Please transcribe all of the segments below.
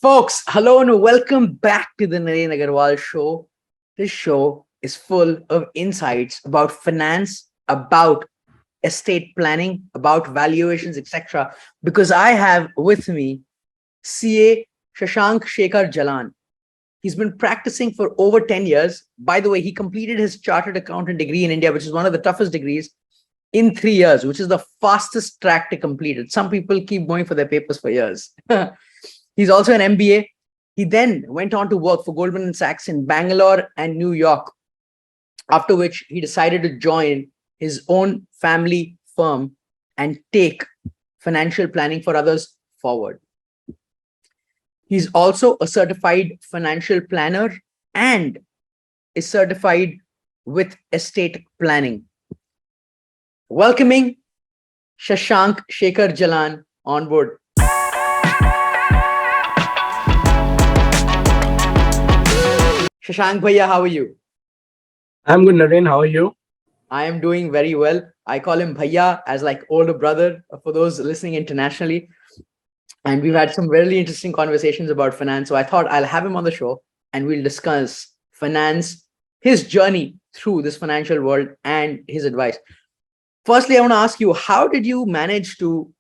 Folks, hello and welcome back to the Naren Agarwal Show. This show is full of insights about finance, about estate planning, about valuations, etc. Because I have with me CA Shashank Sekhar Jalan. He's been practicing for over 10 years. By the way, he completed his chartered accountant degree in India, which is one of the toughest degrees, in 3 years, which is the fastest track to complete it. Some people keep going for their papers for years. He's also an MBA. He then went on to work for Goldman Sachs in Bangalore and New York, after which he decided to join his own family firm and take financial planning for others forward. He's also a certified financial planner and is certified with estate planning. Welcoming Shashank Sekhar Jalan on board. Shashank Bhaiya, how are you? I'm good, Naren. How are you? I am doing very well. I call him Bhaiya as like older brother for those listening internationally. And we've had some really interesting conversations about finance. So I thought I'll have him on the show and we'll discuss finance, his journey through this financial world and his advice. Firstly, I want to ask you, how did you manage to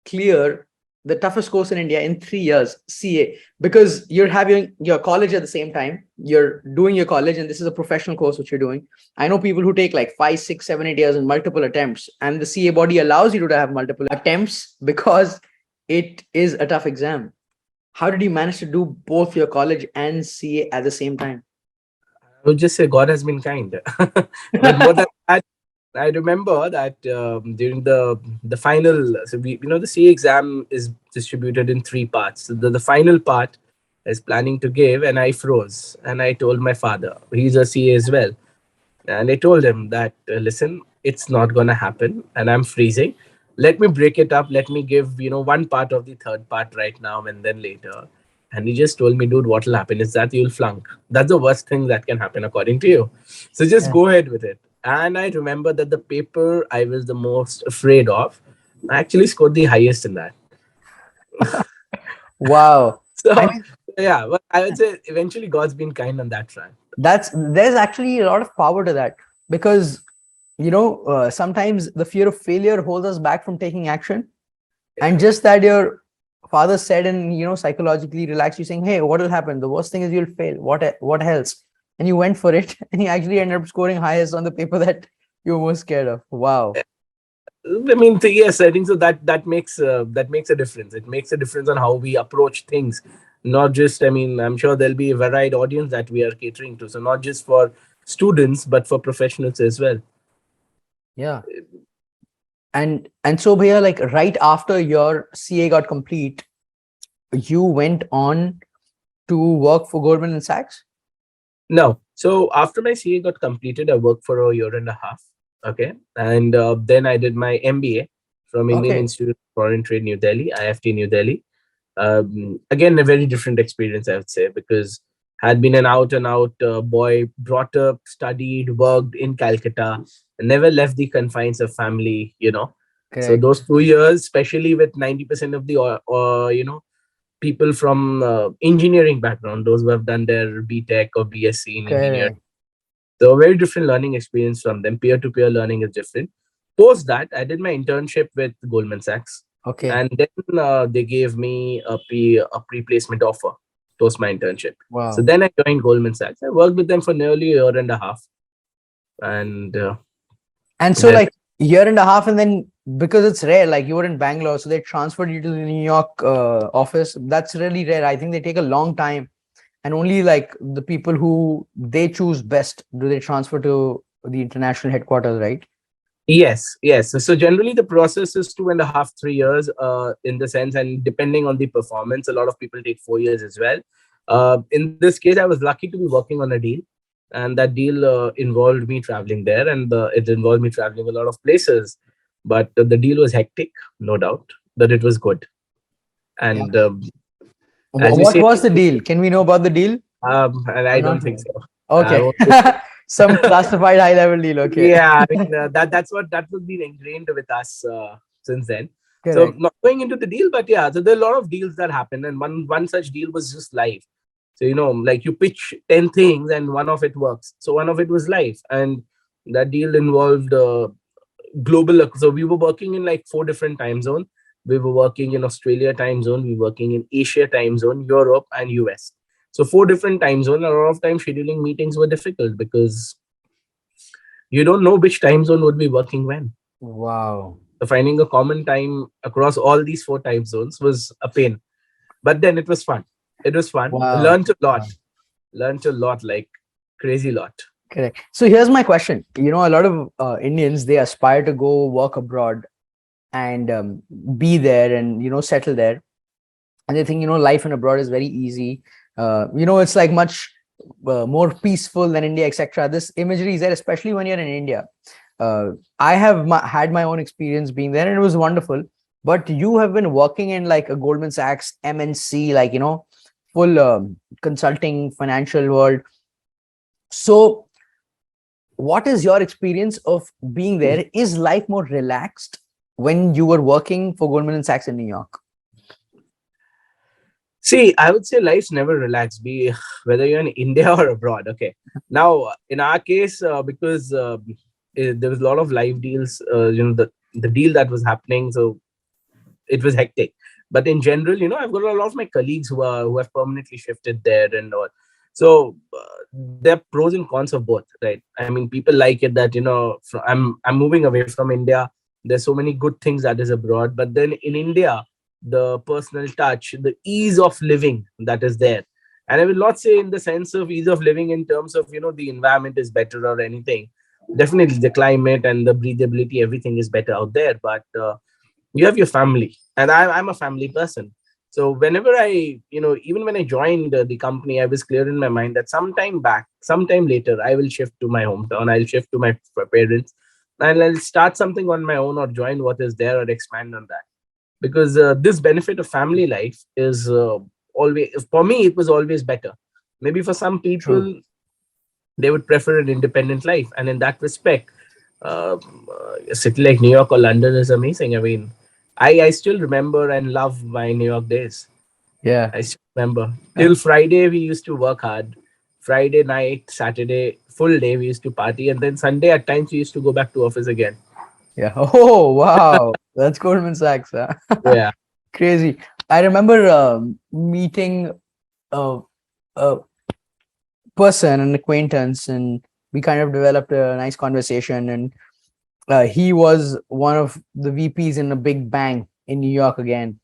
clear the toughest course in India in 3 years, CA? Because you're having your college at the same time, you're doing your college, and this is a professional course which you're doing. I know people who take like 5, 6, 7, 8 years in multiple attempts, and the CA body allows you to have multiple attempts because it is a tough exam. How did you manage to do both your college and CA at the same time? I would just say God has been kind. But more than that, I remember that during the final, so the CA exam is distributed in three parts. So the final part is planning to give, and I froze, and I told my father, he's a CA as well, and I told him that listen, it's not gonna happen, and I'm freezing. Let me break it up. Let me give one part of the third part right now, and then later. And he just told me, dude, what will happen is that you'll flunk. That's the worst thing that can happen according to you. So just Yeah. go ahead with it. And I remember that the paper I was the most afraid of, I actually scored the highest in that. Wow. I So mean, yeah, but I would say eventually God's been kind on that front. there's actually a lot of power to that because sometimes the fear of failure holds us back from taking action. And just that your father said, and psychologically relaxed you, saying, hey, what will happen? The worst thing is you'll fail. What else? And you went for it and you actually ended up scoring highest on the paper that you were most scared of. Wow. I mean, yes, I think so. That makes a difference. It makes a difference on how we approach things. Not just, I mean, I'm sure there'll be a varied audience that we are catering to. So not just for students, but for professionals as well. Yeah. And so Bhaiya, like right after your CA got complete, you went on to work for Goldman Sachs? No. So after my CA got completed, I worked for a year and a half. Okay. And then I did my MBA from Indian Okay. Institute of Foreign Trade, New Delhi, IFT, New Delhi. Again, a very different experience, I would say, because had been an out and out boy, brought up, studied, worked in Calcutta, and never left the confines of family. So Correct. those 2 years, especially with 90% of the people from engineering background, those who have done their BTech or BSc in engineering. Correct. So a very different learning experience from them. Peer-to-peer learning is different. Post that, I did my internship with Goldman Sachs, Okay. and then they gave me a pre-placement offer post my internship. So Wow. then I joined Goldman Sachs. I worked with them for nearly a year and a half, and And so had like year and a half, and then because it's rare, like you were in Bangalore, so they transferred you to the New York office. That's really rare. I think they take a long time, and only like the people who they choose best do they transfer to the international headquarters, right? yes. So generally the process is 2.5, 3 years, in the sense, and depending on the performance, a lot of people take 4 years as well. In this case, I was lucky to be working on a deal, and that deal involved me traveling there, and it involved me traveling a lot of places. But the deal was hectic, no doubt, but it was good. Yeah. And as you What say, was the deal? Can we know about the deal and or I don't not think really? so. I Okay. won't say. Some classified high level deal. Okay. Yeah, I mean, that's what been ingrained with us since then. So Correct. not going into the deal, but yeah, so there are a lot of deals that happen, and one such deal was just live. So like you pitch 10 things, and one of it works. So one of it was live, and that deal involved global. So we were working in like 4 different time zones. We were working in Australia time zone. We were working in Asia time zone, Europe, and US. So 4 different time zones. A lot of time scheduling meetings were difficult because you don't know which time zone would be working when. Wow. So finding a common time across all these 4 time zones was a pain. But then it was fun. It was fun. Wow. Learned a lot. Wow. Learned a lot, like crazy lot. Correct. So here's my question. A lot of Indians, they aspire to go work abroad and be there and settle there, and they think life in abroad is very easy. It's like much more peaceful than India, etc. This imagery is there, especially when you're in India. I have had my own experience being there, and it was wonderful. But you have been working in like a Goldman Sachs MNC, like full consulting financial world. So what is your experience of being there? Is life more relaxed when you were working for Goldman Sachs in New York? See, I would say life's never relaxed, be whether you're in India or abroad. Okay. Now, in our case, because there was a lot of live deals, the deal that was happening, so it was hectic. But in general, I've got a lot of my colleagues who have permanently shifted there and all. So there are pros and cons of both, right? I mean, people like it that I'm moving away from India. There's so many good things that is abroad, but then in India, the personal touch, the ease of living that is there. And I will not say in the sense of ease of living in terms of the environment is better or anything. Definitely, the climate and the breathability, everything is better out there. But you have your family, and I'm a family person. So whenever even when I joined the company, I was clear in my mind that sometime later, I will shift to my hometown. I'll shift to my parents, and I'll start something on my own or join what is there or expand on that. Because this benefit of family life is always, for me, it was always better. Maybe for some True. people, they would prefer an independent life, and in that respect, a city like New York or London is amazing. I mean, I still remember and love my New York days. Yeah. I still remember till Friday we used to work hard. Friday night, Saturday, full day we used to party, and then Sunday at times we used to go back to office again. Yeah. Oh, wow. That's Goldman Sachs. Huh? Yeah. Crazy. I remember meeting a, a person, an acquaintance, and we kind of developed a nice conversation. And he was one of the VPs in a big bank in New York again.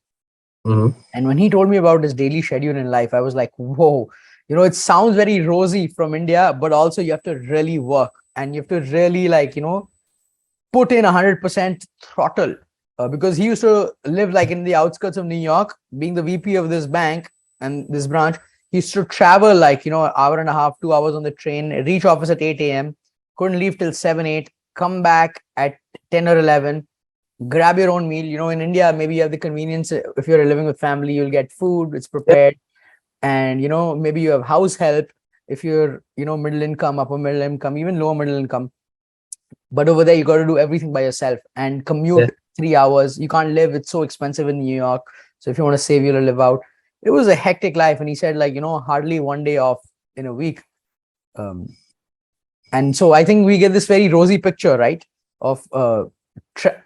Mhm. And when he told me about his daily schedule in life, I was like, whoa, it sounds very rosy from India, but also you have to really work and you have to really put in 100% throttle. Because he used to live like in the outskirts of New York, being the VP of this bank and this branch. He used to travel like, an hour and a half, 2 hours on the train, reach office at 8 a.m., couldn't leave till 7, 8, come back at 10 or 11, grab your own meal. In India, maybe you have the convenience. If you're living with family, you'll get food, it's Yeah. prepared. And, maybe you have house help if you're, middle income, upper middle income, even lower middle income. But over there, you got to do everything by yourself and Yeah. commute 3 hours. You can't live. It's so expensive in New York. So if you want to save, you'll live out. It was a hectic life. And he said, hardly one day off in a week. And so I think we get this very rosy picture, right, of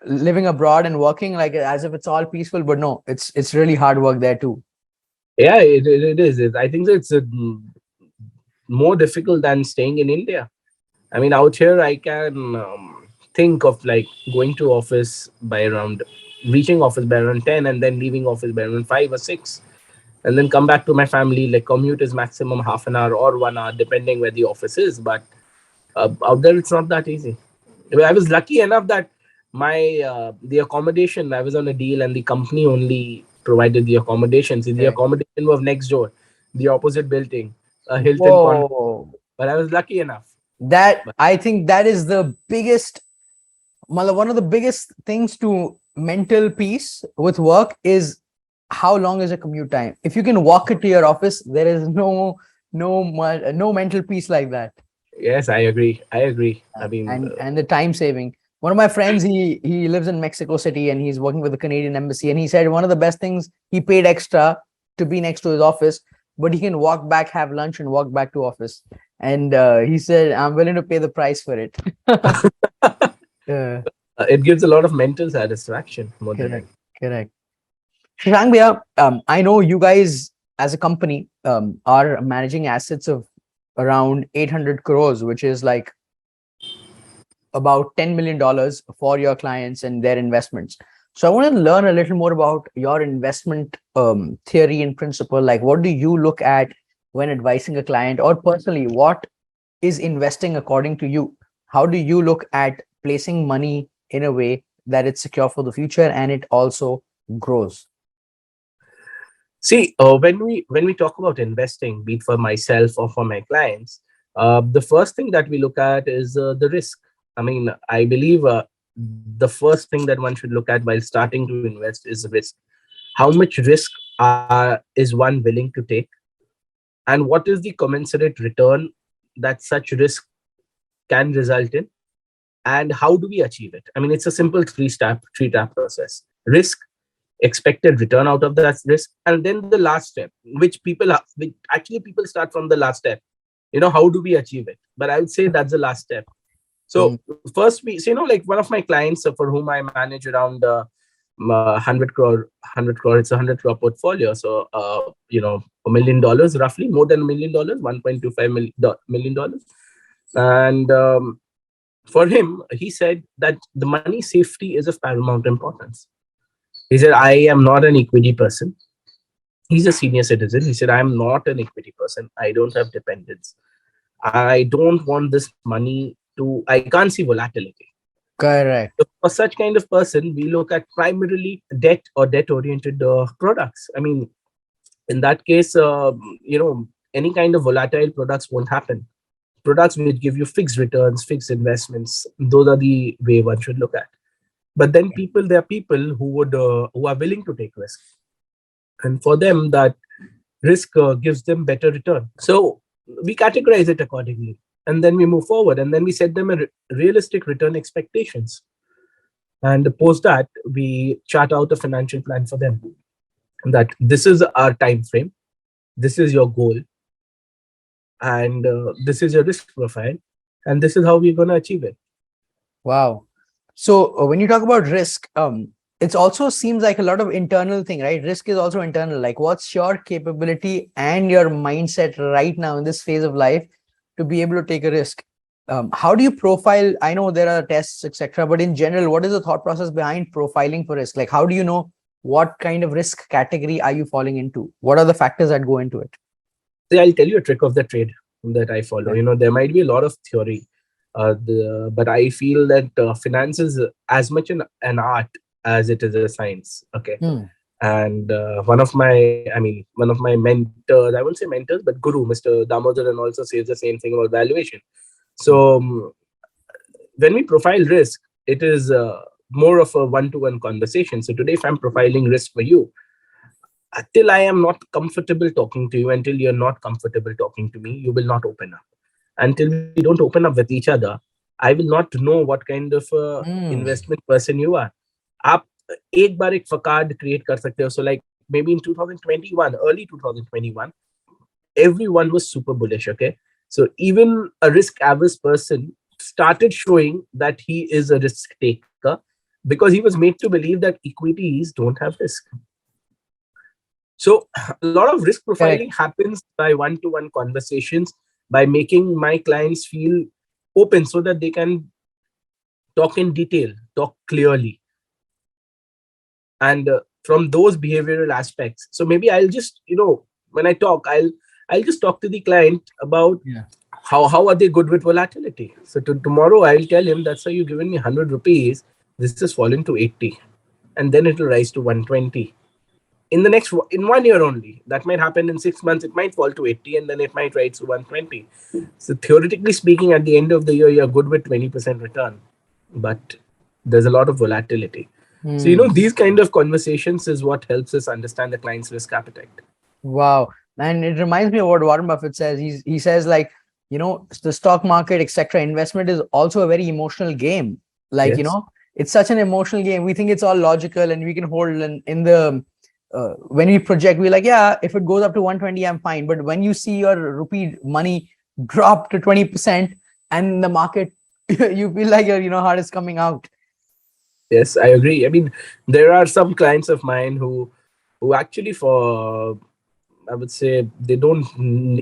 living abroad and working like as if it's all peaceful. But no, it's really hard work there too. Yeah, it is. I think it's more difficult than staying in India. I mean, out here, I can think of like going to office by around, reaching office by around 10 and then leaving office by around 5 or 6. And then come back to my family. Like commute is maximum half an hour or 1 hour, depending where the office is. But out there, it's not that easy. I mean, I was lucky enough that the accommodation, I was on a deal and the company only provided the accommodation. So the Okay. accommodation was next door, the opposite building, a Hilton condo. Whoa. But I was lucky enough. That But I think that is the biggest, one of the biggest things to mental peace with work is how long is a commute time. If you can walk it to your office, there is no mental peace like that. yes, I agree. I agree. I mean, And the time saving. One of my friends, he lives in Mexico City and he's working with the Canadian embassy. And he said one of the best things, he paid extra to be next to his office, but he can walk back, have lunch, and walk back to office. And he said, I'm willing to pay the price for it. uh, It gives a lot of mental satisfaction more than correct, anything. correct. Shashank Bhaiya, I know you guys as a company are managing assets of around 800 crores, which is like about $10 million for your clients and their investments. So I want to learn a little more about your investment theory and principle. Like, what do you look at when advising a client, or personally, what is investing according to you? How do you look at placing money in a way that it's secure for the future and it also grows? See, when we talk about investing, be it for myself or for my clients, the first thing that we look at is the risk. I mean, I believe the first thing that one should look at while starting to invest is risk. How much risk is one willing to take, and what is the commensurate return that such risk can result in, and how do we achieve it? I mean, it's a simple three-step process: risk, expected return out of that risk, and then the last step, which actually people start from the last step. How do we achieve it? But I would say that's the last step. Mm, So first, like one of my clients for whom I manage around 100 crore, 100 crore, it's a 100 crore portfolio. So, $1 million, roughly more than $1 million, $1.25 million. And for him, he said that the money safety is of paramount importance. He said, I am not an equity person. He's a senior citizen. He said, I am not an equity person. I don't have dependents. I don't want this money I can't see volatility. correct. So for such kind of person, we look at primarily debt or debt oriented products. I mean, in that case, any kind of volatile products won't happen. Products which give you fixed returns, fixed investments, those are the way one should look at. But then there are people who are willing to take risk, and for them that risk gives them better return. So we categorize it accordingly, and then we move forward, and then we set them a realistic return expectations, and post that we chart out a financial plan for them, that this is our time frame, this is your goal, and this is your risk profile, and this is how we're going to achieve it. Wow. So when you talk about risk, it also seems like a lot of internal thing, right? Risk is also internal. Like, what's your capability and your mindset right now in this phase of life to be able to take a risk? How do you profile? I know there are tests, etc., but in general, what is the thought process behind profiling for risk? Like, how do you know what kind of risk category are you falling into? What are the factors that go into it? See, I'll tell you a trick of the trade that I follow. Okay. There might be a lot of theory, but I feel that finance is as much an art as it is a science. Okay. Hmm. And one of my mentors, I won't say mentors, but guru, Mr. Damodaran, also says the same thing about valuation. So when we profile risk, it is more of a one-to-one conversation. So today, if I'm profiling risk for you, until I am not comfortable talking to you, until you're not comfortable talking to me, you will not open up. Until we don't open up with each other, I will not know what kind of Hmm. investment person you are. आप एक बार एक facade create कर सकते हो. So like maybe in 2021, early 2021, everyone was super bullish. Okay, so even a risk averse person started showing that he is a risk taker because he was made to believe that equities don't have risk. So a lot of risk profiling Correct. happens by one-to-one conversations, by making my clients feel open so that they can talk in detail, talk clearly, and from those behavioral aspects. So maybe I'll just, when I talk, I'll just talk to the client about Yeah. how are they good with volatility. So tomorrow I'll tell him, that's how you given me 100 rupees. This is fallen to 80, and then it will rise to 120. In 1 year only, that might happen. In 6 months it might fall to 80, and then it might rise to 120. So theoretically speaking, at the end of the year, you're good with 20% return, but there's a lot of volatility. So Hmm. these kind of conversations is what helps us understand the client's risk appetite. Wow. And it reminds me of what Warren Buffett says. He says, like, the stock market, etc., investment is also a very emotional game. Like, Yes. it's such an emotional game. We think it's all logical and we can hold in the when we project, we're like, yeah, if it goes up to 120, I'm fine. But when you see your rupee money drop to 20% and the market, you feel like your heart is coming out. Yes, I agree. I mean, there are some clients of mine who actually, for I would say, they don't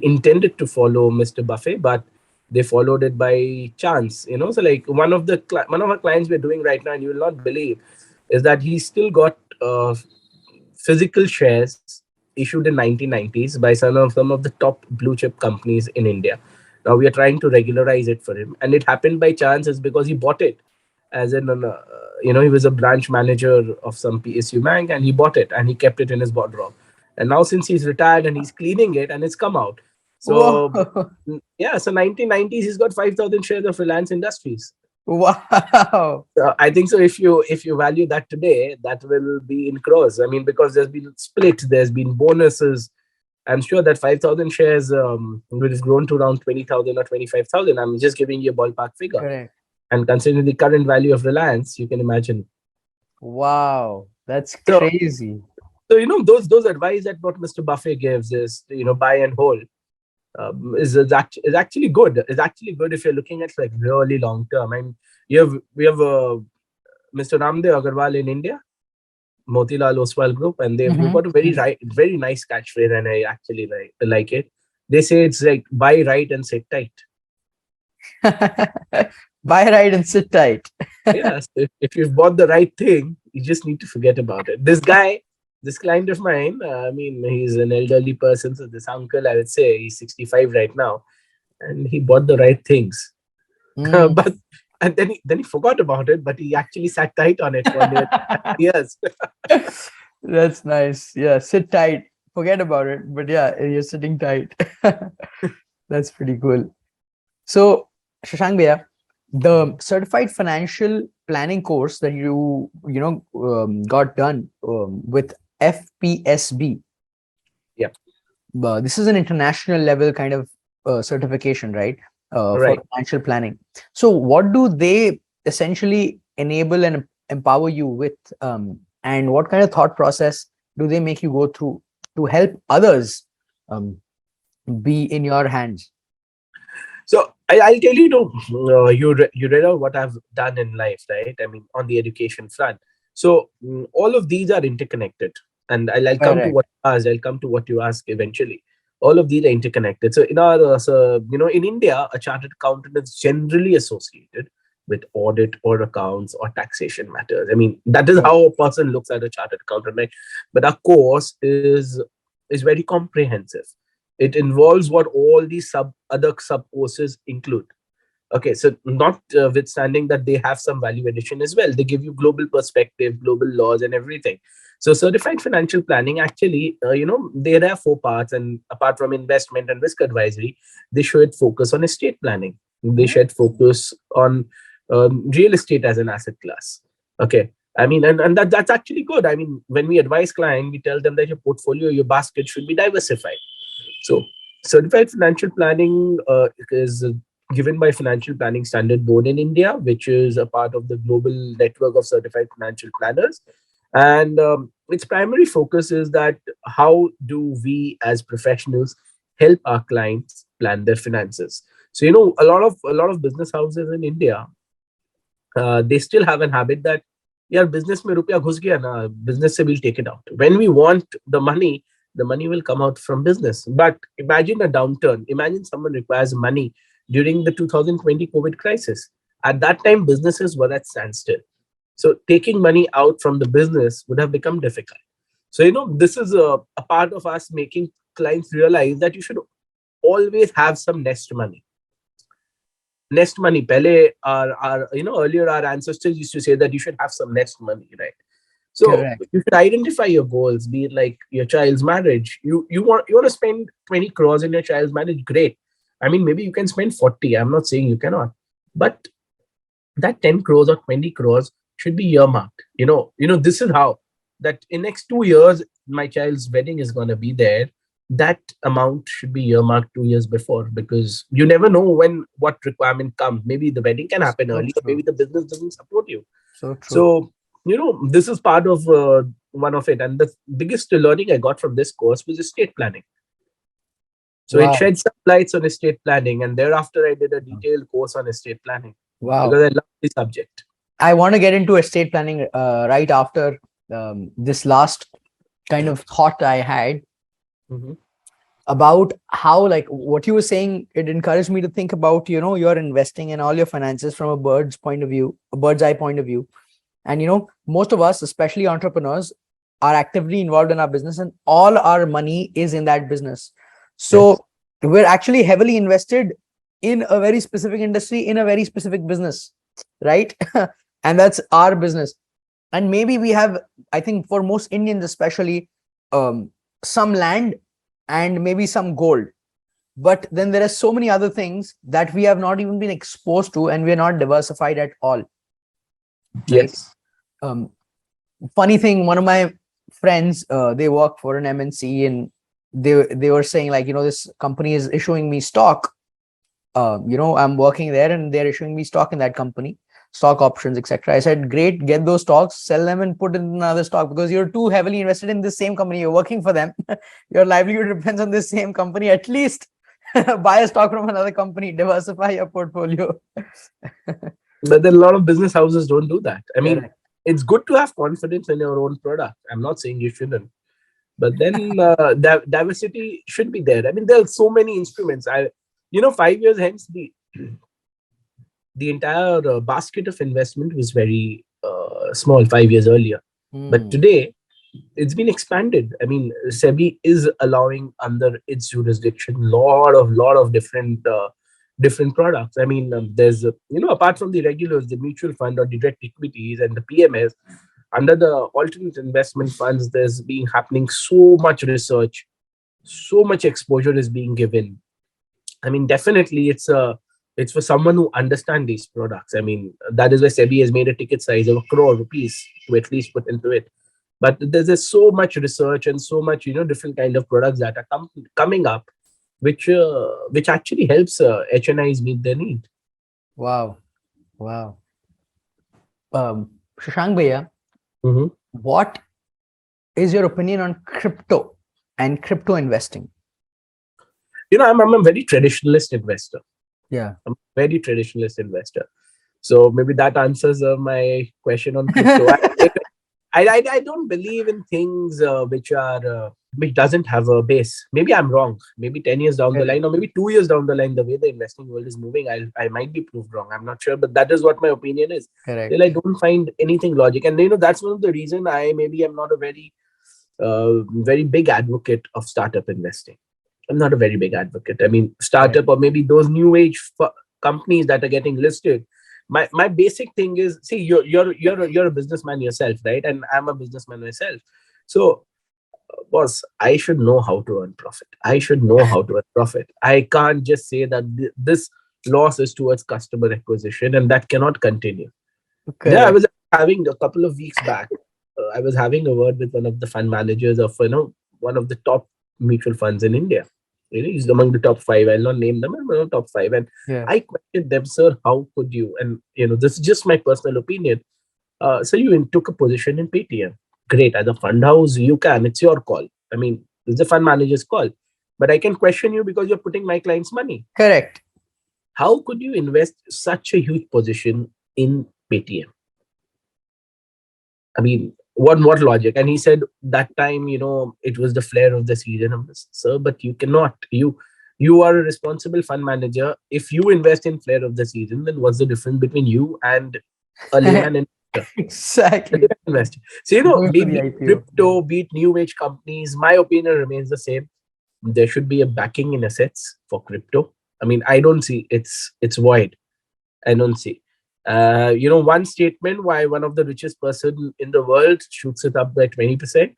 intended to follow Mr. Buffet, but they followed it by chance. So like one of our clients we're doing right now, and you will not believe, is that he still got physical shares issued in 1990s by some of the top blue chip companies in India. Now we are trying to regularize it for him, and it happened by chance. Is because he bought it as he was a branch manager of some PSU bank, and he bought it and he kept it in his wardrobe. And now since he's retired and he's cleaning it and it's come out. So Whoa. yeah, so 1990s he's got 5,000 shares of Reliance Industries. Wow. I think so. If you value that today, that will be in crores. I mean, because there's been split, there's been bonuses. I'm sure that 5,000 shares will have grown to around 20,000 or 25,000. I'm just giving you a ballpark figure. Correct. And considering the current value of Reliance, you can imagine. Wow, that's So, crazy. those advice that what Mr. Buffet gives is buy and hold. Is actually good. Is actually good if you're looking at like really long term. I mean, we have Mr. Ramdev Agarwal in India, Motilal Oswal Group, and they've got a very nice catchphrase, and I actually like it. They say it's like buy right and sit tight. Buy right and sit tight. Yes, if you've bought the right thing, you just need to forget about it. This client of mine, I mean, he's an elderly person, so this uncle, I would say, he's 65 right now, and he bought the right things. Mm. But and then he forgot about it, but he actually sat tight on it for nearly years. That's nice. Yeah, sit tight. Forget about it. But yeah, you're sitting tight. That's pretty cool. So, Shashank Bhaiya, the certified financial planning course that got done with FPSB. Yeah, This is an international level kind of certification, right? For right. financial planning. So, what do they essentially enable and empower you with? And what kind of thought process do they make you go through to help others um, be in your hands? So I'll tell you, you read out what I've done in life, right? I mean, on the education front. So all of these are interconnected, and I'll come to Correct. what you asked. I'll come to what you ask eventually. All of these are interconnected. So in India, a chartered accountant is generally associated with audit or accounts or taxation matters. I mean, that is Correct. how a person looks at a chartered accountant, right? But our course is very comprehensive. It involves what all these other sub courses include. Okay, so notwithstanding that they have some value addition as well, they give you global perspective, global laws, and everything. So certified financial planning actually, there are four parts, and apart from investment and risk advisory, they should focus on estate planning. They Mhm. should focus on real estate as an asset class. Okay, I mean, and that's actually good. I mean, when we advise client, we tell them that your portfolio, your basket should be diversified. So, certified financial planning is given by Financial Planning Standard Board in India, which is a part of the global network of certified financial planners. And its primary focus is that how do we as professionals help our clients plan their finances? So a lot of business houses in India, they still have an habit that yeah, business mein rupiya ghus gaya na, business se will take it out. When we want the money will come out from business. But imagine a downturn. Imagine someone requires money during the 2020 COVID crisis. At that time, businesses were at standstill. So taking money out from the business would have become difficult. So this is a part of us making clients realize that you should always have some nest money. Pehle, our earlier our ancestors used to say that you should have some nest money, right? So Correct. you should identify your goals, be it like your child's marriage. You want to spend 20 crores in your child's marriage, great. I mean, maybe you can spend 40. I'm not saying you cannot, but that 10 crores or 20 crores should be earmarked. This is how that in next 2 years my child's wedding is going to be there. that amount should be earmarked 2 years before, because you never know when what requirement comes. Maybe the wedding can happen So early, or maybe true. the business doesn't support you. So true. So, this is part of one of it. And the biggest learning I got from this course was estate planning. So it Wow. shed some lights on estate planning, and thereafter I did a detailed course on estate planning Wow. because I love the subject. I want to get into estate planning right after this last kind of thought I had Mhm. about how, like what you were saying, it encouraged me to think about, your investing and all your finances from a bird's eye point of view. And, most of us, especially entrepreneurs, are actively involved in our business and all our money is in that business. Yes. So we're actually heavily invested in a very specific industry, in a very specific business, right? And that's our business. And maybe we have, I think for most Indians especially, some land and maybe some gold, but then there are so many other things that we have not even been exposed to, and we're not diversified at all, right? Yes. um, Funny thing, one of my friends, they work for an MNC, and they were saying, like, this company is issuing me stock. I'm working there and they're issuing me stock in that company, stock options, etc. I said, great, get those stocks, sell them and put in another stock, because you're too heavily invested in this same company, you're working for them. Your livelihood depends on this same company. At least buy a stock from another company, diversify your portfolio. But then a lot of business houses don't do that. I mean, Correct. it's good to have confidence in your own product. I'm not saying you shouldn't, but then diversity should be there. I mean, there are so many instruments. 5 years hence, the entire basket of investment was very small 5 years earlier. But Hmm. today, it's been expanded. I mean, SEBI is allowing under its jurisdiction lot of different products. I mean, there's apart from the regulars, the mutual fund or the direct equities and the PMS, under the alternate investment funds, there's been happening so much research, so much exposure is being given. I mean, definitely it's for someone who understand these products. I mean, that is why SEBI has made a ticket size of 1 crore rupees to at least put into it. But there's just so much research and so much different kind of products that are coming up, which actually helps HNIs meet their need. Wow. Wow. Shashank Bhaiya, Hmm. what is your opinion on crypto and crypto investing? I'm a very traditionalist investor. Yeah. I'm a very traditionalist investor. So maybe that answers my question on crypto. I don't believe in things which doesn't have a base. Maybe I'm wrong. Maybe 10 years down the Correct. line, or maybe 2 years down the line, the way the investing world is moving, I might be proved wrong. I'm not sure, but that is what my opinion is. Till I Correct. don't find anything logic, and that's one of the reason I maybe am not a very big advocate of startup investing. I'm not a very big advocate. I mean, Correct. startup or maybe those new age companies that are getting listed. My basic thing is, see, you're a businessman yourself, right? And I'm a businessman myself. So, boss, I should know how to earn profit. I should know how to earn profit. I can't just say that this loss is towards customer acquisition and that cannot continue. Yeah, I Correct. was having a couple of weeks back. I was having a word with one of the fund managers of one of the top mutual funds in India. He's among the top five. I'll not name them. I'm among the top five, and Yeah. I questioned them, sir. How could you? And this is just my personal opinion. So you took a position in Paytm. Great, as a fund house, you can. It's your call. I mean, it's the fund manager's call. But I can question you because you're putting my client's money. Correct. How could you invest such a huge position in Paytm? I mean, what logic? And he said that time, it was the flare of the season. I'm just, sir, but you cannot. You are a responsible fund manager. If you invest in flare of the season, then what's the difference between you and a layman investor? A Exactly. layman investor. So Going for the be it IPO. Yeah. crypto, be it new age companies, my opinion remains the same. There should be a backing in assets for crypto. I mean, I don't see it's void. I don't see. One statement why one of the richest person in the world shoots it up by 20%.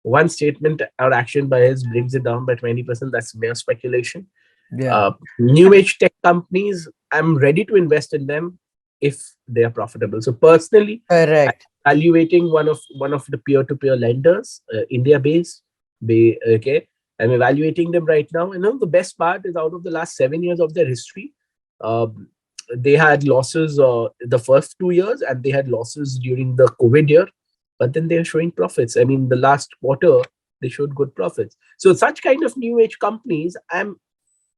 One statement or action by his brings it down by 20%. That's mere speculation. Yeah. New age tech companies, I'm ready to invest in them if they are profitable. So personally, I'm Correct. evaluating one of the peer-to-peer lenders, India based. Okay. I'm evaluating them right now. And the best part is, out of the last 7 years of their history, um, they had losses the first 2 years, and they had losses during the COVID year, but then they're showing profits. I mean, the last quarter, they showed good profits. So such kind of new age companies, I'm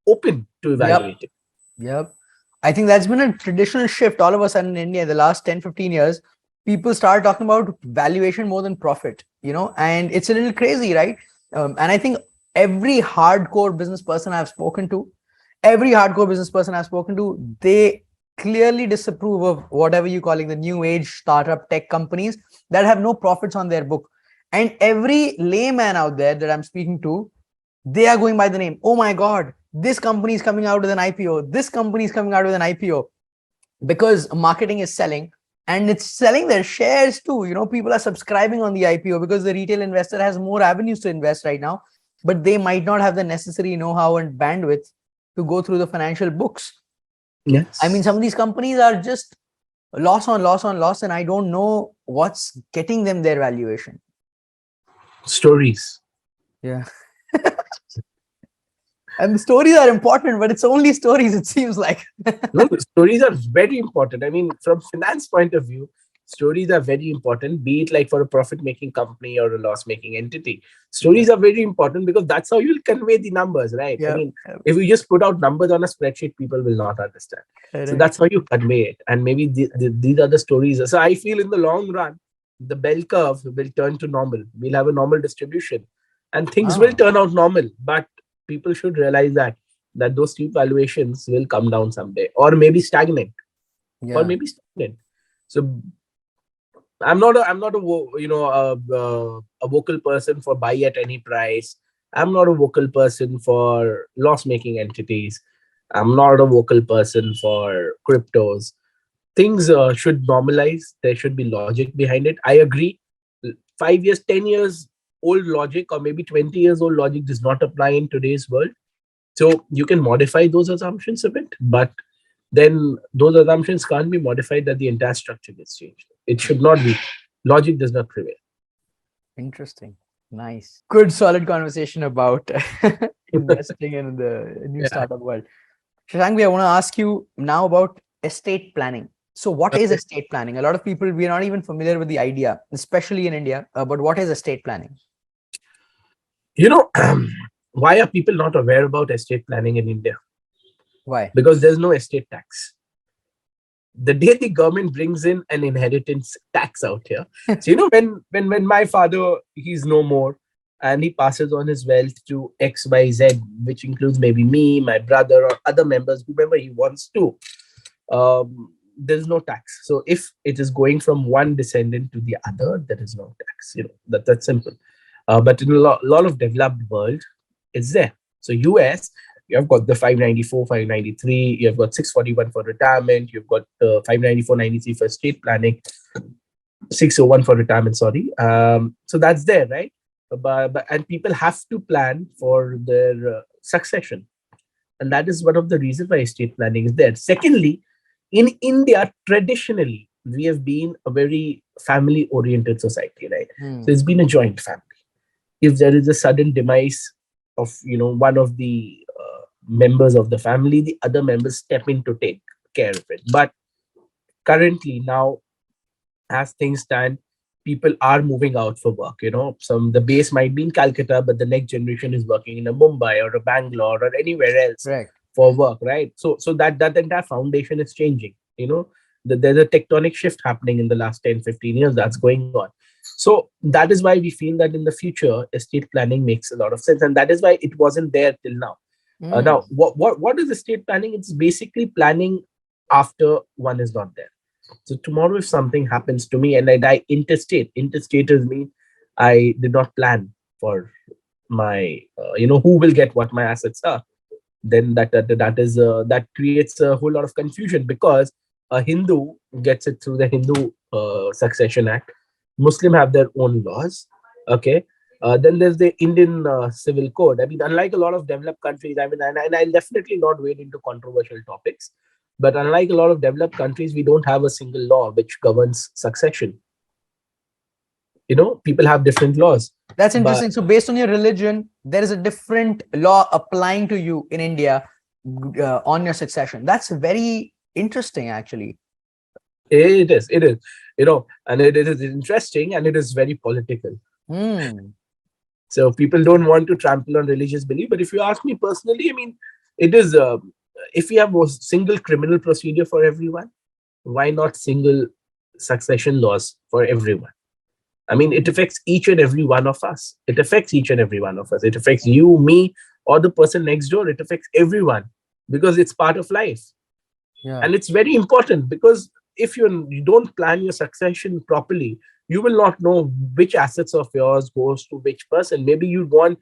open to Yep. evaluating. Yep. I think that's been a traditional shift all of a sudden in India in the last 10, 15 years. People start talking about valuation more than profit, and it's a little crazy, right? And I think every hardcore business person I've spoken to, they clearly disapprove of whatever you're calling the new age startup tech companies that have no profits on their book. And every layman out there that I'm speaking to, they are going by the name. Oh my God, this company is coming out with an IPO. This company is coming out with an IPO, because marketing is selling, and it's selling their shares too. People are subscribing on the IPO because the retail investor has more avenues to invest right now, but they might not have the necessary know-how and bandwidth to go through the financial books. Yes. I mean, some of these companies are just loss on loss on loss, and I don't know what's getting them their valuation. Stories. Yeah. And the stories are important, but it's only stories, it seems like. No, the stories are very important. I mean, from finance point of view, stories are very important, be it like for a profit-making company or a loss-making entity. Stories are very important, because that's how you'll convey the numbers, right? I Yeah. mean, if you just put out numbers on a spreadsheet, people will not understand. So that's how you convey it. And maybe these are the stories. So I feel in the long run, the bell curve will turn to normal. We'll have a normal distribution, and things will turn out normal. But people should realize that those steep valuations will come down someday, or maybe stagnant, Yeah. So I'm not a vocal person for buy at any price. I'm not a vocal person for loss making entities. I'm not a vocal person for cryptos. Things should normalize. There should be logic behind it. I agree. 5 years, 10 years old logic, or maybe 20 years old logic, does not apply in today's world. So you can modify those assumptions a bit, but then those assumptions can't be modified that the entire structure gets changed. It should not be. Logic does not prevail. Interesting. Nice. Good, solid conversation about investing in the new startup world. Shashank, I want to ask you now about estate planning. So what is estate planning? A lot of people, we are not even familiar with the idea, especially in India. But what is estate planning? Why are people not aware about estate planning in India? Why? Because there's no estate tax. The day the government brings in an inheritance tax out here. So when my father, he's no more, and he passes on his wealth to XYZ, which includes maybe me, my brother, or other members, whoever he wants to, there's no tax. So if it is going from one descendant to the other, there is no tax. That's simple. But in a lot of developed world, it's there. So US, you have got the 594, 593, you have got 641 for retirement, you've got 594, 93 for estate planning, 601 for retirement, sorry. So that's there, right? And people have to plan for their succession. And that is one of the reasons why estate planning is there. Secondly, in India, traditionally, we have been a very family-oriented society, right? So it's been a joint family. If there is a sudden demise of one of the members of the family, the other members step in to take care of it. But currently now, as things stand, people are moving out for work. The base might be in Calcutta, but the next generation is working in a Mumbai or a Bangalore or anywhere else for work, right? So that entire foundation is changing. There's a tectonic shift happening in the last 10, 15 years that's going on. So that is why we feel that in the future, estate planning makes a lot of sense. And that is why it wasn't there till now. Now, what is estate planning? It's basically planning after one is not there. So tomorrow, if something happens to me and I die intestate mean I did not plan for my, who will get what my assets are. Then that creates a whole lot of confusion, because a Hindu gets it through the Hindu Succession Act. Muslim have their own laws. Okay. Then there's the Indian Civil Code. I mean, unlike a lot of developed countries, I mean, and I'll definitely not wade into controversial topics, but unlike a lot of developed countries, we don't have a single law which governs succession. People have different laws. That's But interesting. So based on your religion, there is a different law applying to you in India on your succession. That's very interesting, actually. it is, and it is interesting, and it is very political. Hmm. So people don't want to trample on religious belief. But if you ask me personally, I mean, it is, if we have a single criminal procedure for everyone, why not single succession laws for everyone? I mean, it affects each and every one of us. It affects each and every one of us. It affects you, me, or the person next door. It affects everyone because it's part of life. Yeah. And it's very important because if you don't plan your succession properly, you will not know which assets of yours goes to which person. Maybe you want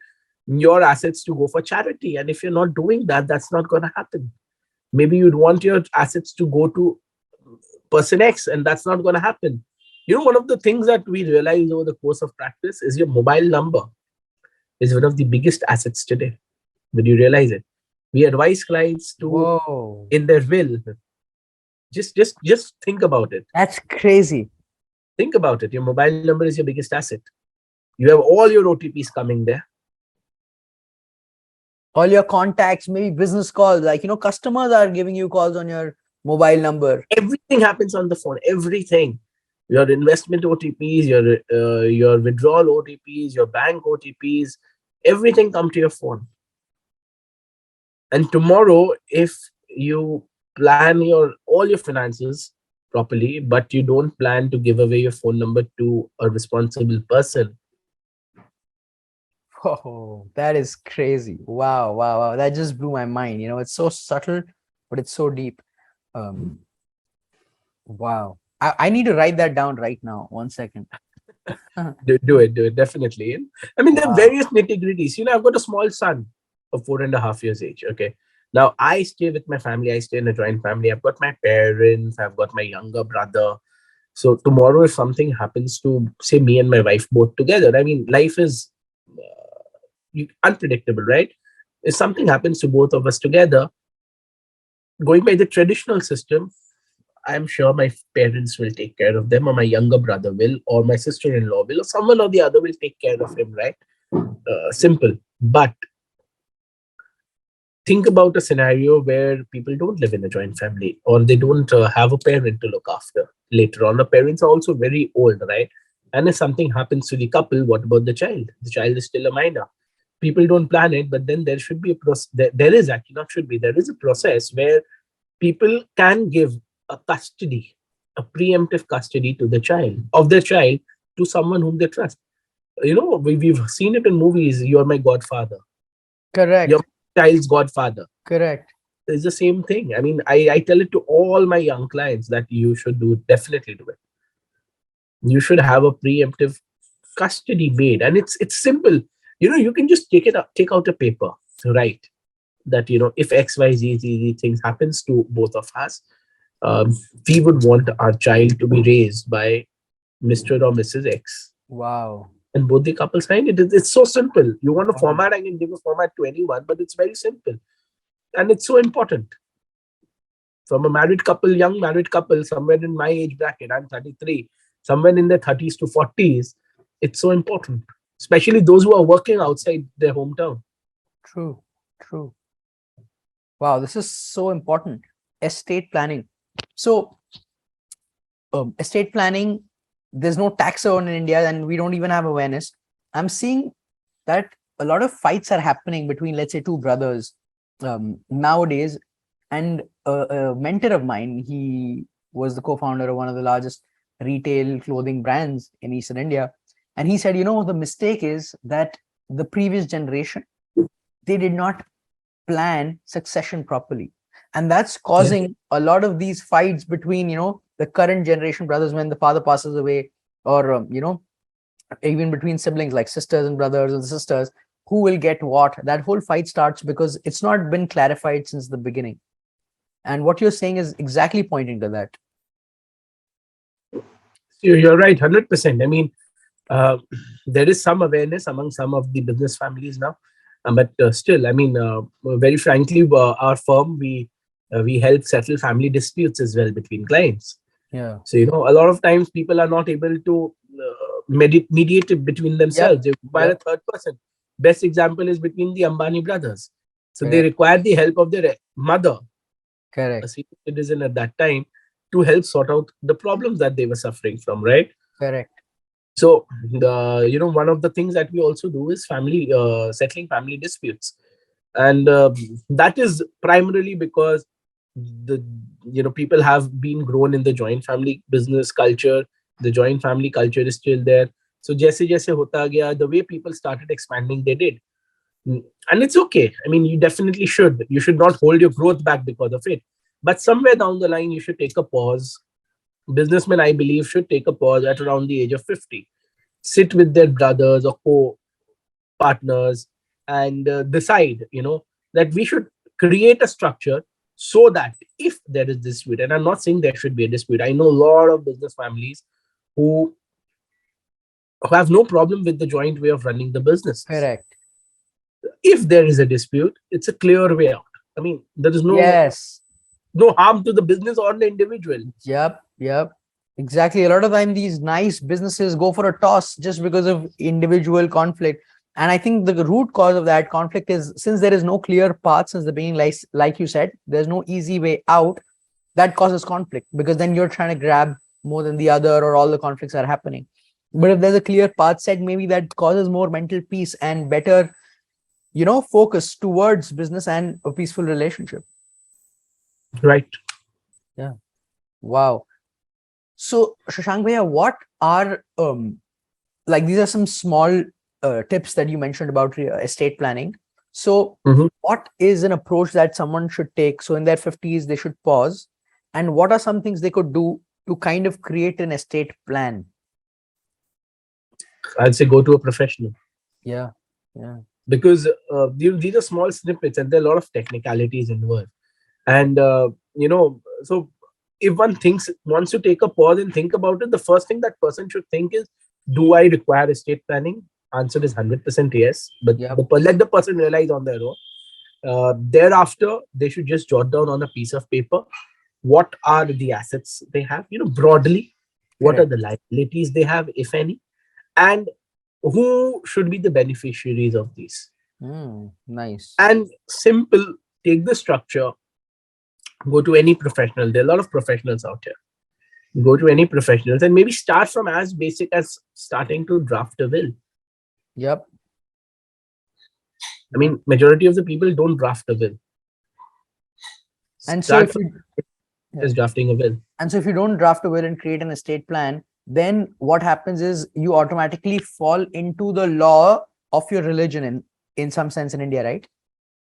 your assets to go for charity, and if you're not doing that, that's not going to happen. Maybe you'd want your assets to go to person X, and that's not going to happen. One of the things that we realize over the course of practice is your mobile number is one of the biggest assets today. Did you realize it? We advise clients to, Whoa. in their will, just think about it. That's crazy. Think about it. Your mobile number is your biggest asset. You have all your OTPs coming there. All your contacts, maybe business calls, like, customers are giving you calls on your mobile number. Everything happens on the phone. Everything. Your investment OTPs, your withdrawal OTPs, your bank OTPs, everything come to your phone. And tomorrow, if you plan all your finances properly, but you don't plan to give away your phone number to a responsible person. Oh, that is crazy. Wow, wow, wow. That just blew my mind. It's so subtle, but it's so deep. Wow. I need to write that down right now. 1 second. Do it, definitely. I mean, there are Wow. various nitty-gritties. I've got a small son of 4.5 years age. Okay. Now I stay with my family. I stay in a joint family. I've got my parents. I've got my younger brother. So tomorrow, if something happens to, say, me and my wife both together, I mean, life is unpredictable, right? If something happens to both of us together, going by the traditional system, I'm sure my parents will take care of them, or my younger brother will, or my sister-in-law will, or someone or the other will take care of him, right? Simple. But think about a scenario where people don't live in a joint family, or they don't have a parent to look after later on. The parents are also very old, right? And if something happens to the couple, what about the child? The child is still a minor. People don't plan it, but then there should be a process. There is actually, not should be, there is a process where people can give a preemptive custody to the child, of their child, to someone whom they trust. We've seen it in movies. You're my godfather. You're Correct. my child's godfather. Correct. It's the same thing. I mean, I tell it to all my young clients that you should definitely do it. You should have a preemptive custody made, and it's simple. You can just take out a paper, right? That if XYZ things happens to both of us, we would want our child to be raised by Mr. or Mrs. X. Wow. And both the couple sign it. It's so simple. You want a Wow. format, I can give a format to anyone, but it's very simple. And it's so important. From a married couple, young married couple, somewhere in my age bracket, I'm 33, somewhere in their 30s to 40s, it's so important. Especially those who are working outside their hometown. True. True. Wow, this is so important. Estate planning. So, estate planning, there's no tax on in India, and we don't even have awareness. I'm seeing that a lot of fights are happening between, let's say, two brothers nowadays. And a mentor of mine, he was the co-founder of one of the largest retail clothing brands in Eastern India. And he said, the mistake is that the previous generation, they did not plan succession properly. And that's causing a lot of these fights between, the current generation brothers when the father passes away, or, even between siblings like sisters and brothers and sisters, who will get what. That whole fight starts because it's not been clarified since the beginning. And what you're saying is exactly pointing to that. You're right, 100%. I mean, there is some awareness among some of the business families now, but still, I mean, very frankly, our firm, we help settle family disputes as well between clients. Yeah. So a lot of times people are not able to mediated between Yep. themselves. They require Yep. a third person. Best example is between the Ambani brothers. So they Correct. require the help of their mother, a Correct. senior citizen at that time, to help sort out the problems that they were suffering from, right? Correct. So the one of the things that we also do is family settling family disputes, and that is primarily because the people have been grown in the joint family business culture. The joint family culture is still there. So jaise jaise hota gaya, the way people started expanding, they did. And it's okay. I mean, you definitely should. You should not hold your growth back because of it. But somewhere down the line, you should take a pause. Businessmen, I believe, should take a pause at around the age of 50. Sit with their brothers or co-partners and decide, that we should create a structure so that if there is dispute, and I'm not saying there should be a dispute. I know a lot of business families who have no problem with the joint way of running the businesses. Correct. If there is a dispute, it's a clear way out. I mean, there is Yes. no harm to the business or the individual. Yep. Yep. Exactly. A lot of time these nice businesses go for a toss just because of individual conflict. And I think the root cause of that conflict is, since there is no clear path since the beginning, like you said, there's no easy way out. That causes conflict, because then you're trying to grab more than the other, or all the conflicts are happening. But if there's a clear path set, maybe that causes more mental peace and better, focus towards business and a peaceful relationship. Right. Yeah. Wow. So Shashank Bhaiya, what are like, these are some small tips that you mentioned about estate planning. So Mhm. what is an approach that someone should take? So in their 50s, they should pause. And what are some things they could do to kind of create an estate plan? I'd say go to a professional, Yeah. Yeah. because these are small snippets and there are a lot of technicalities involved. And so if one wants to take a pause and think about it, the first thing that person should think is, do I require estate planning? Answer is 100% yes, but Yep. let the person realize on their own. Thereafter, they should just jot down on a piece of paper what are the assets they have, broadly, what are Correct. the liabilities they have, if any, and who should be the beneficiaries of these. Nice. And simple, take the structure, go to any professional. There are a lot of professionals out here. Go to any professionals and maybe start from as basic as starting to draft a will. Yep. I mean, majority of the people don't draft a will. And so Start if you as drafting a will. And so if you don't draft a will and create an estate plan, then what happens is you automatically fall into the law of your religion in some sense in India, right?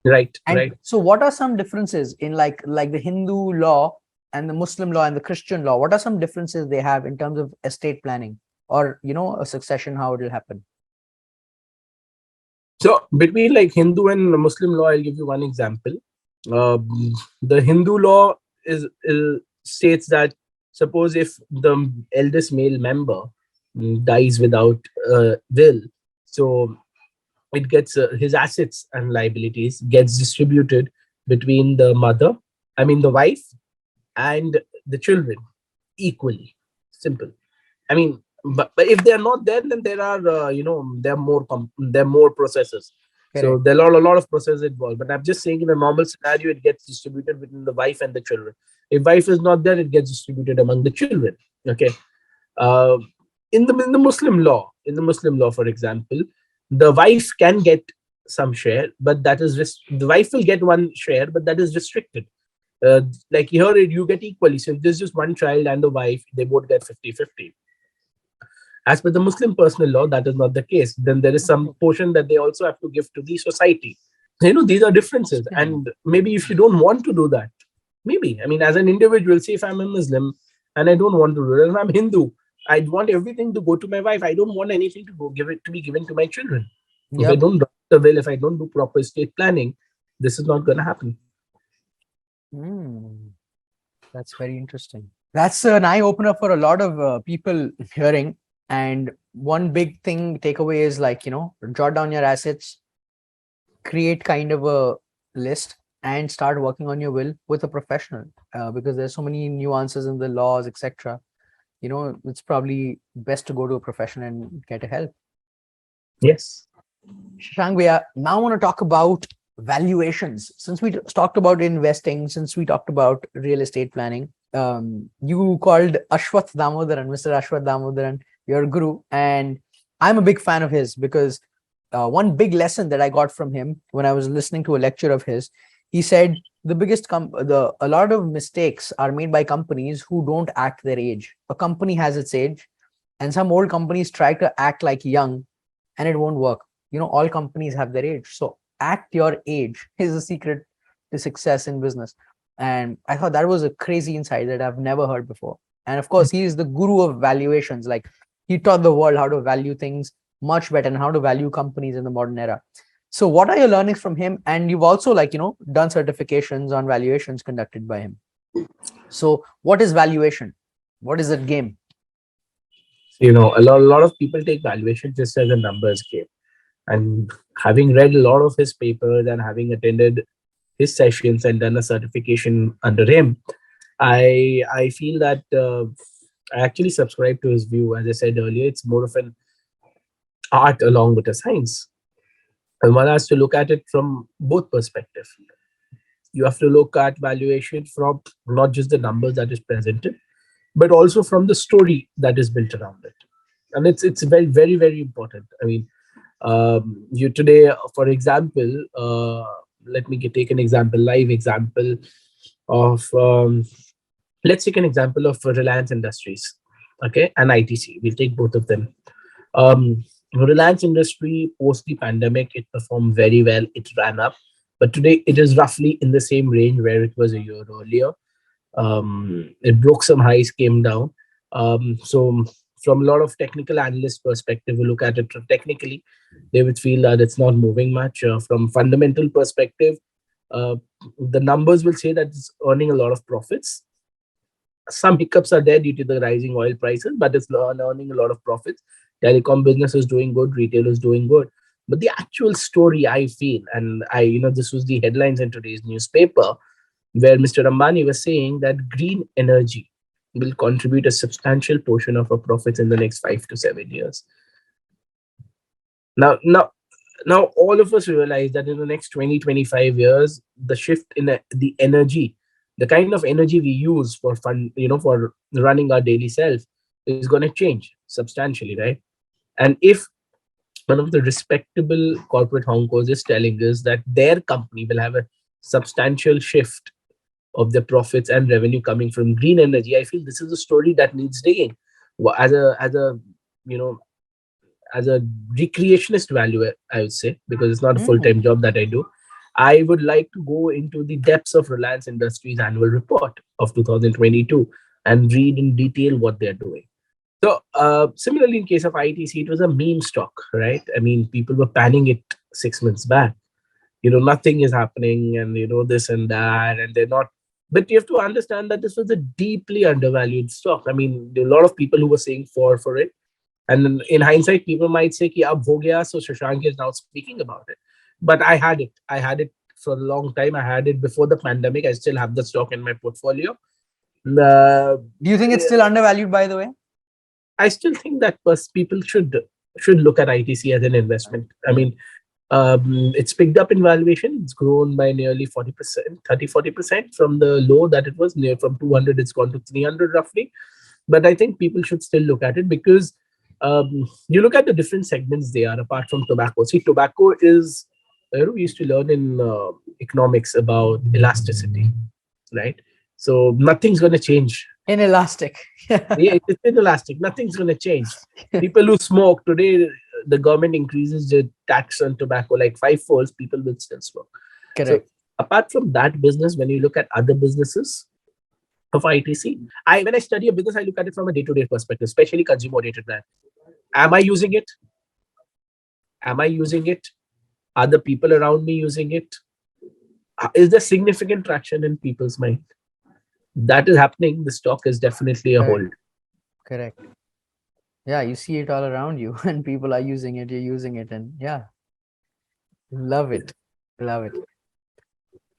Right, And right. so what are some differences in like the Hindu law and the Muslim law and the Christian law? What are some differences they have in terms of estate planning, or a succession, how it will happen? So between like Hindu and Muslim law, I'll give you one example. The Hindu law states that, suppose if the eldest male member dies without will, so it gets his assets and liabilities gets distributed between the mother, I mean the wife, and the children equally. Simple. I mean, but if they are not there, then there are there are more processes. So Correct. there are a lot of processes involved. But I'm just saying, in a normal scenario, it gets distributed between the wife and the children. If wife is not there, it gets distributed among the children. Okay. Uh, in the Muslim law, for example, the wife can get some share, but that is the wife will get one share, but that is restricted. Like here, you get equally. So if there's just one child and the wife, they both get 50-50. As per the Muslim personal law, that is not the case. Then there is some portion that they also have to give to the society. These are differences. And maybe if you don't want to do that, maybe, I mean, as an individual, say if I'm a Muslim and I don't want to do it, if I'm Hindu, I want everything to go to my wife. I don't want anything to be given to my children. If I Yep. don't draft the will, if I don't do proper estate planning, this is not going to happen. That's very interesting. That's an eye opener for a lot of people hearing. And one big thing takeaway is like, jot down your assets, create kind of a list, and start working on your will with a professional, because there's so many nuances in the laws, etc. it's probably best to go to a profession and get a help. Yes. Shashank Bhaiya, now I want to talk about valuations. Since we talked about investing, since we talked about real estate planning, you called Ashwath Damodaran, Mr. Ashwath Damodaran, your guru. And I'm a big fan of his because one big lesson that I got from him when I was listening to a lecture of his, he said a lot of mistakes are made by companies who don't act their age. A company has its age, and some old companies try to act like young, and it won't work. All companies have their age, so act your age is the secret to success in business. And I thought that was a crazy insight that I've never heard before. And of course, he is the guru of valuations. Like, he taught the world how to value things much better and how to value companies in the modern era. So what are your learnings from him? And you've also done certifications on valuations conducted by him. So what is valuation? What is that game? A lot of people take valuation just as a numbers game. And having read a lot of his papers and having attended his sessions and done a certification under him, I feel that I actually subscribe to his view. As I said earlier, it's more of an art along with a science. And one has to look at it from both perspectives. You have to look at valuation from not just the numbers that is presented, but also from the story that is built around it. And it's very, very, very important. I mean, you today, for example, let me take an example, live example of, let's take an example of Reliance Industries, okay, and ITC. We'll take both of them. Reliance Industry, post the pandemic, it performed very well. It ran up, but today it is roughly in the same range where it was a year earlier. It broke some highs, came down. So from a lot of technical analyst perspective, we look at it technically, they would feel that it's not moving much. From fundamental perspective, the numbers will say that it's earning a lot of profits. Some hiccups are there due to the rising oil prices, but it's earning a lot of profits. Telecom business is doing good, retail is doing good. But the actual story, I feel, and this was the headlines in today's newspaper, where Mr. Ambani was saying that green energy will contribute a substantial portion of our profits in the next 5 to 7 years. Now, all of us realize that in the next 20-25 years, the shift in the energy, the kind of energy we use for for running our daily self is going to change substantially, right? And if one of the respectable corporate honkos is telling us that their company will have a substantial shift of the profits and revenue coming from green energy, I feel this is a story that needs digging. As a recreationist value, I would say, because it's not a full-time job that I do, I would like to go into the depths of Reliance Industries annual report of 2022 and read in detail what they're doing. So similarly, in case of ITC, it was a meme stock, right? I mean, people were panning it 6 months back. Nothing is happening, and this and that, and they're not. But you have to understand that this was a deeply undervalued stock. I mean, there are a lot of people who were saying for it. And in hindsight, people might say, ki ab ho gaya, so Shashank is now speaking about it. But I had it. I had it for a long time. I had it before the pandemic. I still have the stock in my portfolio. Do you think it's still undervalued, by the way? I still think that people should look at ITC as an investment. I mean, it's picked up in valuation. It's grown by nearly 40%, 30-40% from the low that it was near. From 200, it's gone to 300 roughly. But I think people should still look at it because you look at the different segments they are apart from tobacco. See, tobacco is, we used to learn in economics about elasticity, right? So nothing's going to change. Inelastic. Yeah, it's inelastic. Nothing's going to change. People who smoke today, the government increases the tax on tobacco like 5-fold, people will still smoke. Correct. So apart from that business, when you look at other businesses of ITC, when I study a business, I look at it from a day-to-day perspective, especially consumer-oriented brand. Am I using it? Am I using it? Are the people around me using it? Is there significant traction in people's mind? That is happening. The stock is definitely a hold. Correct. Yeah, you see it all around you and people are using it, you're using it, and yeah. Love it. Love it.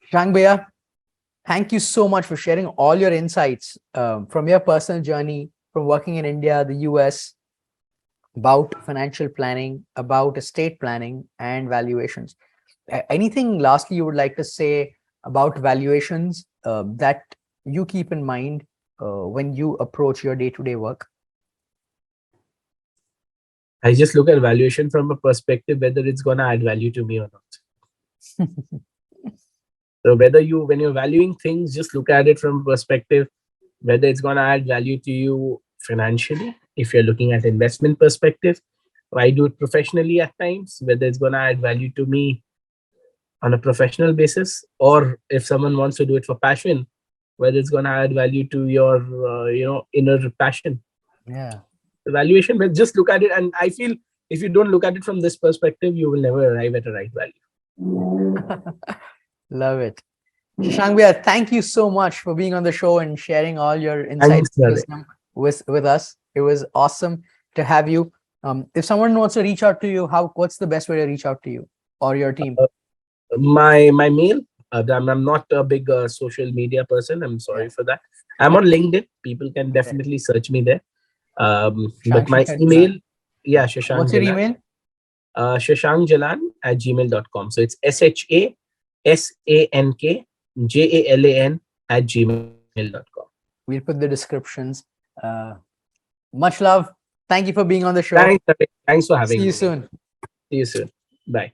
Shashank Bhaiya, thank you so much for sharing all your insights from your personal journey from working in India, the US, about financial planning, about estate planning, and valuations. Anything lastly you would like to say about valuations that you keep in mind when you approach your day-to-day work? I just look at valuation from a perspective whether it's going to add value to me or not. So when you're valuing things, just look at it from a perspective whether it's going to add value to you financially. If you're looking at investment perspective, I do it professionally at times, whether it's going to add value to me on a professional basis, or if someone wants to do it for passion, whether it's going to add value to your inner passion. Yeah. Valuation, but just look at it, and I feel if you don't look at it from this perspective, you will never arrive at a right value. Love it. Shashank Bhaiya, thank you so much for being on the show and sharing all your insights Thanks, Naren. wisdom with us. It was awesome to have you. If someone wants to reach out to you, what's the best way to reach out to you or your team? My mail. I'm not a big social media person. I'm sorry for that. I'm on LinkedIn. People can definitely search me there. But my email, Shashank. What's your email? shashankjalan@gmail.com. So it's SHASANKJALAN@gmail.com. We'll put the descriptions. Much love. Thank you for being on the show. Thanks for having me. See you soon. See you soon. Bye.